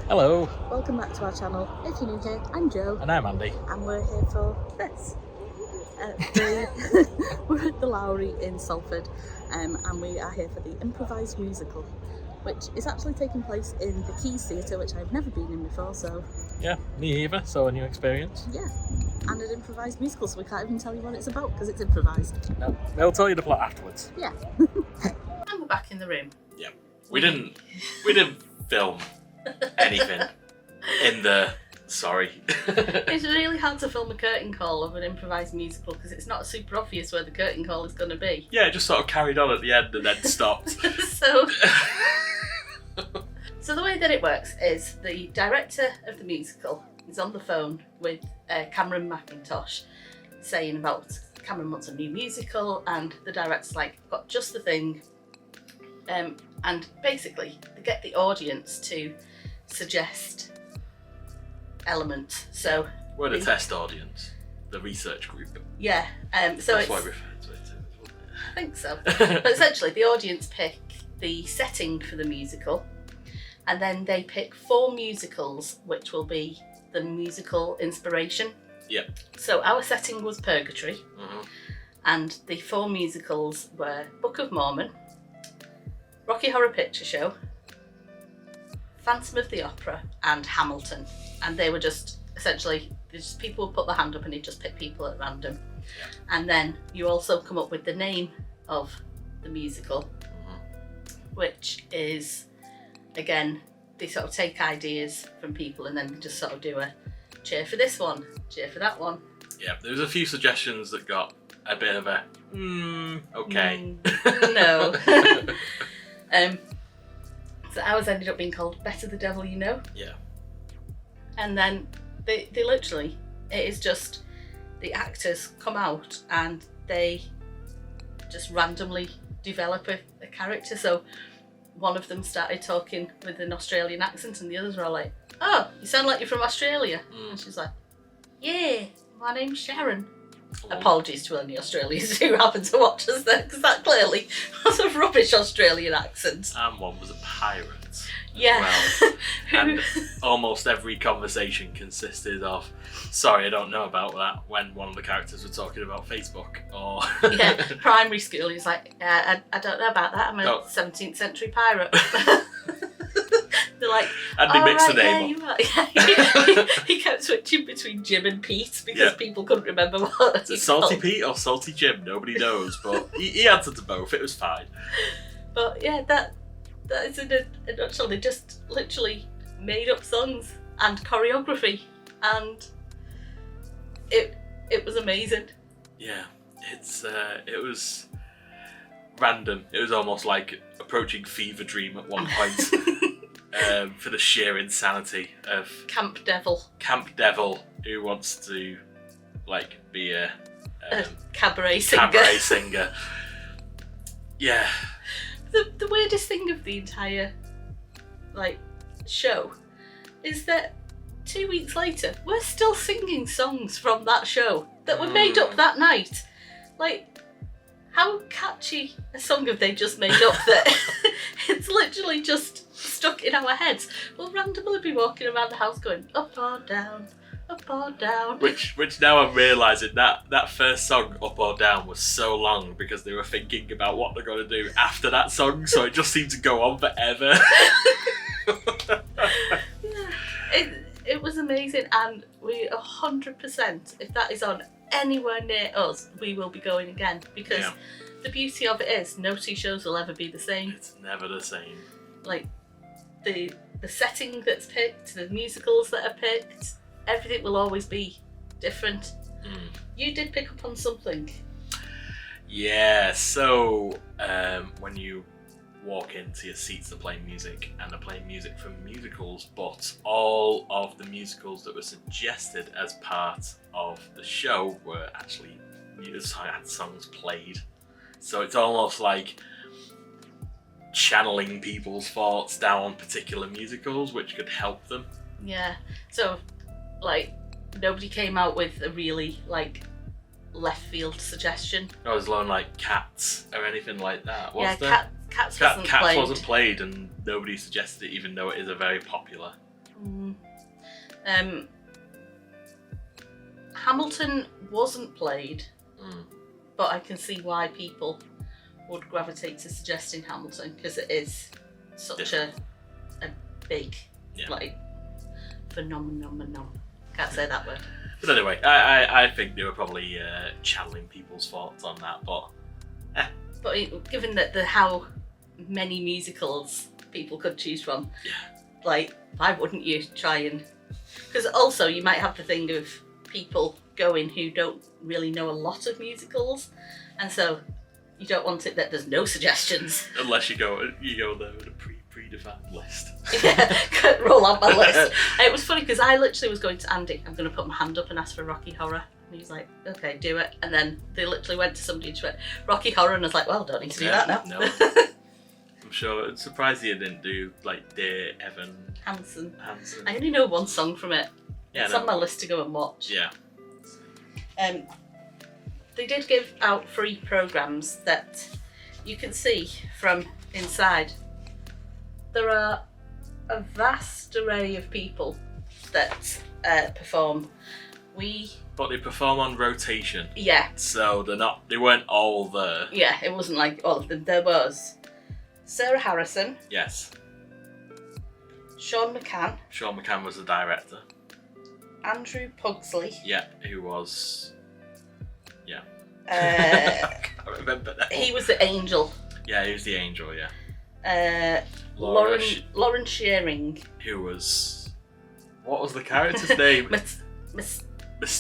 Hello. Welcome back to our channel. If you're new here, I'm Jo. And I'm Andy. And we're here for this. We're at the Lowry in Salford, and we are here for the Improvised Musical, which is actually taking place in the Keys Theatre, which I've never been in before, so... Yeah, me either, so a new experience. Yeah, and an improvised musical, so we can't even tell you what it's about, because it's improvised. No, they'll tell you the plot afterwards. Yeah. And we're back in the room. Yeah. We didn't film anything in the... Sorry. It's really hard to film a curtain call of an improvised musical because it's not super obvious where the curtain call is going to be. Yeah, it just sort of carried on at the end and then stopped. So the way that it works is the director of the musical is on the phone with Cameron McIntosh saying about Cameron wants a new musical, and the director's like, got just the thing. And basically they get the audience to suggest elements. So we're the test audience, the research group. Yeah, so that's it's, why I referred to it as. I think so. But essentially the audience pick the setting for the musical, and then they pick 4 musicals which will be the musical inspiration. Yep. So our setting was Purgatory, Mm-hmm. and the 4 musicals were Book of Mormon, Rocky Horror Picture Show, Phantom of the Opera, and Hamilton. And they were just essentially, just people would put their hand up and he'd just pick people at random. Yeah. And then you also come up with the name of the musical, which is, again, they sort of take ideas from people and then just sort of do a cheer for this one, cheer for that one. Yeah, there was a few suggestions that got a bit of a okay. No. So ours ended up being called Better the Devil You Know. Yeah. And then they literally, it is just the actors come out and they just randomly develop a character. So one of them started talking with an Australian accent and the others were all like, oh, you sound like you're from Australia. And she's like, yeah, my name's Sharon. Apologies to any Australians who happen to watch us there, because that clearly was a rubbish Australian accent. And one was a pirate. Yeah. Well. And almost every conversation consisted of, sorry, I don't know about that, when one of the characters were talking about Facebook. Or yeah, primary school, he's like, I don't know about that, I'm a 17th century pirate. They're like, and they mixed the name up. Yeah. He kept switching between Jim and Pete because people couldn't remember what it's Salty Pete or Salty Jim, nobody knows, but he answered to both, it was fine. But yeah, that is in a nutshell. They just literally made up songs and choreography, and it was amazing. Yeah, it was random. It was almost like approaching fever dream at one point. For the sheer insanity of Camp Devil who wants to like be a cabaret singer. Yeah. The weirdest thing of the entire show is that 2 weeks later we're still singing songs from that show that were made up that night. Like, how catchy a song have they just made up that it's literally just stuck in our heads? We'll randomly be walking around the house going up or down, up or down. Which now I'm realising that first song, Up or Down, was so long because they were thinking about what they're going to do after that song, so it just seemed to go on forever. Yeah, it was amazing, and we 100%, if that is on anywhere near us, we will be going again, because the beauty of it is no 2 shows will ever be the same. It's never the same. Like the setting that's picked, the musicals that are picked, everything will always be different. You did pick up on something. Yeah, so when you walk into your seats, they're playing music, and they're playing music from musicals, but all of the musicals that were suggested as part of the show were actually had songs played. So it's almost like channeling people's thoughts down particular musicals, which could help them. Yeah, so nobody came out with a really left field suggestion. I was alone like Cats or anything like that, was there? Cats wasn't played. Wasn't played, and nobody suggested it, even though it is a very popular Hamilton wasn't played, but I can see why people would gravitate to suggesting Hamilton, because it is such a big, like, phenomenon. Can't say that word. But anyway, I think they were probably channeling people's thoughts on that, but... But given that how many musicals people could choose from, like, why wouldn't you try and... Because also you might have the thing of people going who don't really know a lot of musicals, and so you don't want it that there's no suggestions. Unless you go there with a predefined list. Yeah, roll out my list. It was funny because I literally was going to Andy, I'm going to put my hand up and ask for Rocky Horror. And he was like, okay, do it. And then they literally went to somebody and she went, Rocky Horror, and I was like, well, don't need to do that now. No. I'm sure, it's surprised you didn't do, like, Dear Evan Hansen. I only know one song from it. It's on my list to go and watch. Yeah. They did give out free programmes that you can see from inside. There are a vast array of people that perform. But they perform on rotation. Yeah. So they weren't all there. Yeah, it wasn't like all of them. There was Sarah Harrison. Yes. Sean McCann. Sean McCann was the director. Andrew Pugsley. Yeah, who was... Yeah. I can't remember that. He was the angel. Yeah, he was the angel, yeah. Lauren Shearing. Who was... What was the character's name? Mephisto? But not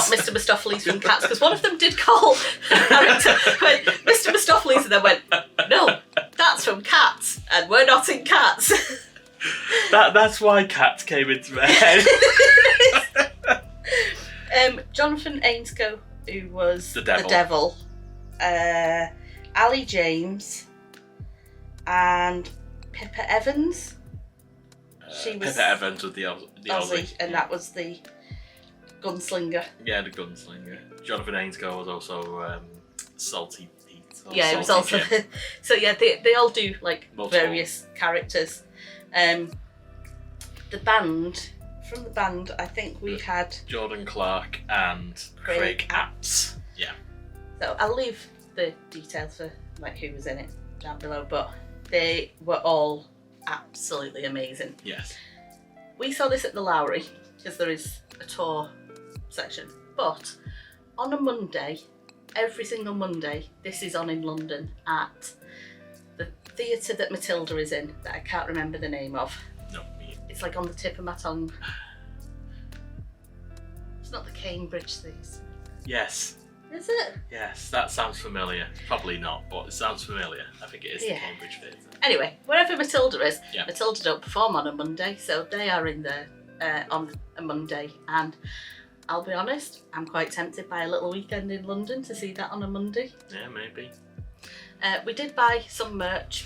Mr. Mistopheles from Cats, because one of them did call character went, Mr. Mistopheles, and then went, no, that's from Cats, and we're not in Cats. That's why Cats came into my head. Jonathan Ainscough, who was the devil. Ali James, and Pippa Evans. She was Pippa Evans with the Aussie, and that was the gunslinger. Yeah, the gunslinger. Jonathan Ainscough was also Salty Pete. Yeah, it was also. So yeah, they all do like multiple various characters. The band, I think we had Jordan Clark and Craig Apps. Yeah. So I'll leave the details for like who was in it down below, but they were all absolutely amazing. Yes. We saw this at the Lowry because there is a tour section, but on a Monday, every single Monday, this is on in London at the theatre that Matilda is in, that I can't remember the name of. No. It's like on the tip of my tongue. It's not the Cambridge Theatre. Yes. Is it? Yes, that sounds familiar. Probably not, but it sounds familiar. I think it is the Cambridge Theatre. Anyway, wherever Matilda is, Matilda don't perform on a Monday, so they are in there on a Monday. And I'll be honest, I'm quite tempted by a little weekend in London to see that on a Monday. Yeah, maybe. We did buy some merch,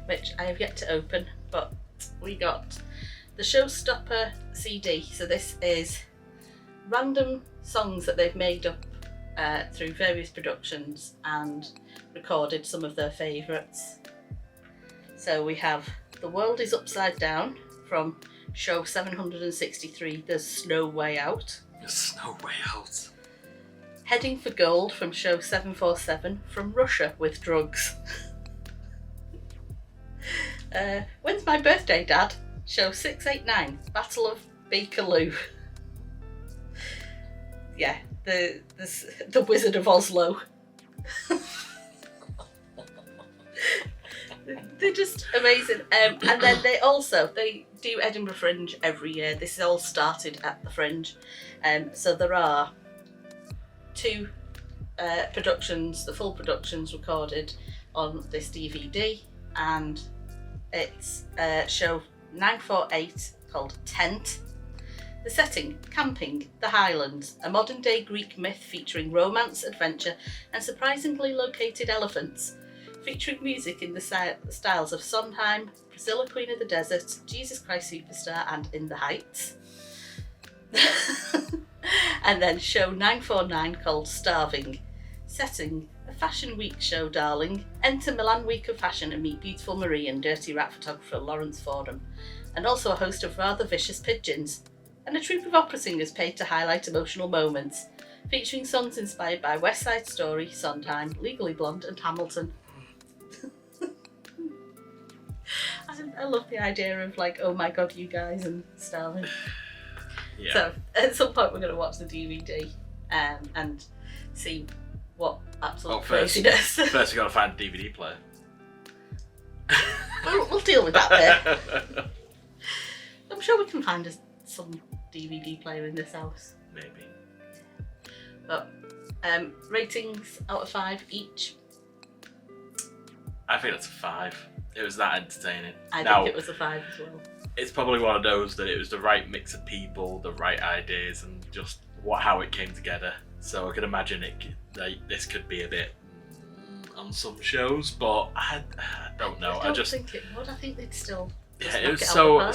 which I have yet to open, but we got the Showstopper CD. So this is random songs that they've made up through various productions and recorded some of their favourites. So we have The World is Upside Down from show 763, There's No Way Out. There's No Way Out. Heading for Gold from show 747, From Russia with Drugs. When's My Birthday, Dad? Show 689, Battle of Bakerloo. Yeah, the Wizard of Oslo. They're just amazing. And then they do Edinburgh Fringe every year. This all started at the Fringe. So there are 2 productions, the full productions recorded on this DVD, and it's show 948 called Tent. The setting, camping, the Highlands, a modern-day Greek myth featuring romance, adventure, and surprisingly located elephants. Featuring music in the styles of Sondheim, Priscilla Queen of the Desert, Jesus Christ Superstar, and In the Heights. And then show 949 called Starving. Setting, a Fashion Week show, darling. Enter Milan Week of Fashion and meet beautiful Marie and dirty rat photographer Lawrence Fordham, and also a host of rather vicious pigeons, and a troupe of opera singers paid to highlight emotional moments, featuring songs inspired by West Side Story, Sondheim, Legally Blonde and Hamilton. I love the idea of like, oh my god, you guys and Starling. Yeah. So at some point we're going to watch the DVD and see what absolute craziness. First you got to find a DVD player. We'll deal with that there. I'm sure we can find some DVD player in this house. Maybe. But ratings out of 5 each. I think that's a 5. It was that entertaining. I think it was a 5 as well. It's probably one of those that it was the right mix of people, the right ideas, and just how it came together. So I can imagine this could be a bit on some shows, but I don't know. I don't think it would. I think they'd still. Yeah, it was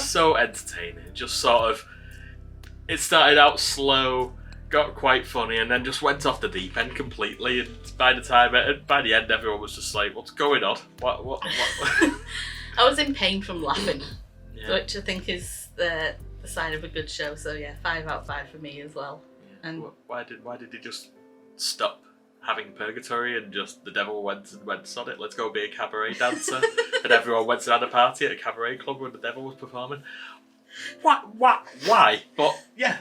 so entertaining. Just sort of, it started out slow, got quite funny, and then just went off the deep end completely. And by the end, everyone was just like, "What's going on? What?" I was in pain from laughing, Yeah. which I think is the sign of a good show. So yeah, 5 out of 5 for me as well. Yeah. And why did he just stop having purgatory and just the devil went on it? Let's go be a cabaret dancer, and everyone went to have a party at a cabaret club where the devil was performing. What? Why? But yeah.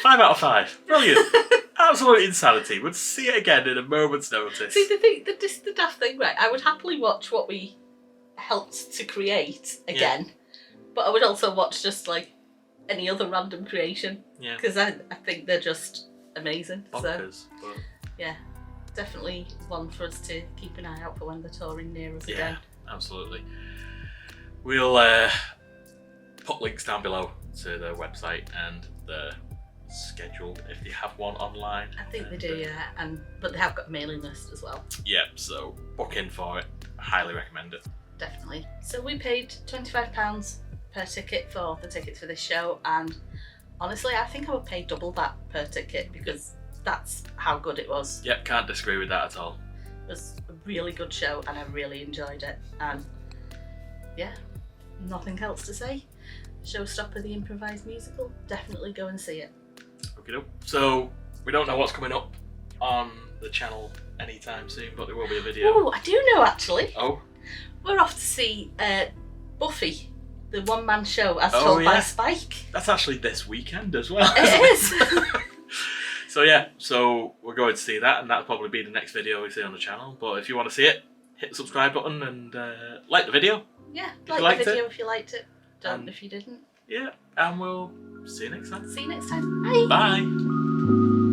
5 out of 5. Brilliant. Absolute insanity. Would see it again in a moment's notice. see, the daft thing, right? I would happily watch what we helped to create again, but I would also watch just like any other random creation. Yeah. Because I think they're just amazing. Bonkers. So yeah, definitely one for us to keep an eye out for when they're touring near us Yeah, again. absolutely. We'll put links down below to their website and the schedule if they have one online. I think they do, yeah, but they have got a mailing list as well. Yeah, so book in for it. I highly recommend it. Definitely. So we paid £25 per ticket for the tickets for this show, and honestly I think I would pay double that per ticket because that's how good it was. Yep, can't disagree with that at all. It was a really good show and I really enjoyed it, and yeah, nothing else to say. Showstopper The Improvised Musical, definitely go and see it. Okay, so we don't know what's coming up on the channel anytime soon, but there will be a video. Oh, I do know actually. Oh? We're off to see Buffy, the one-man show as Oh, told by yeah. Spike. That's actually this weekend as well. It is. So yeah, so we're going to see that, and that'll probably be the next video we see on the channel. But if you want to see it, hit the subscribe button and like the video. Yeah, you like liked the video it. if you liked it. Don't And- if you didn't. Yeah, and we'll see you next time. See you next time. Bye. Bye.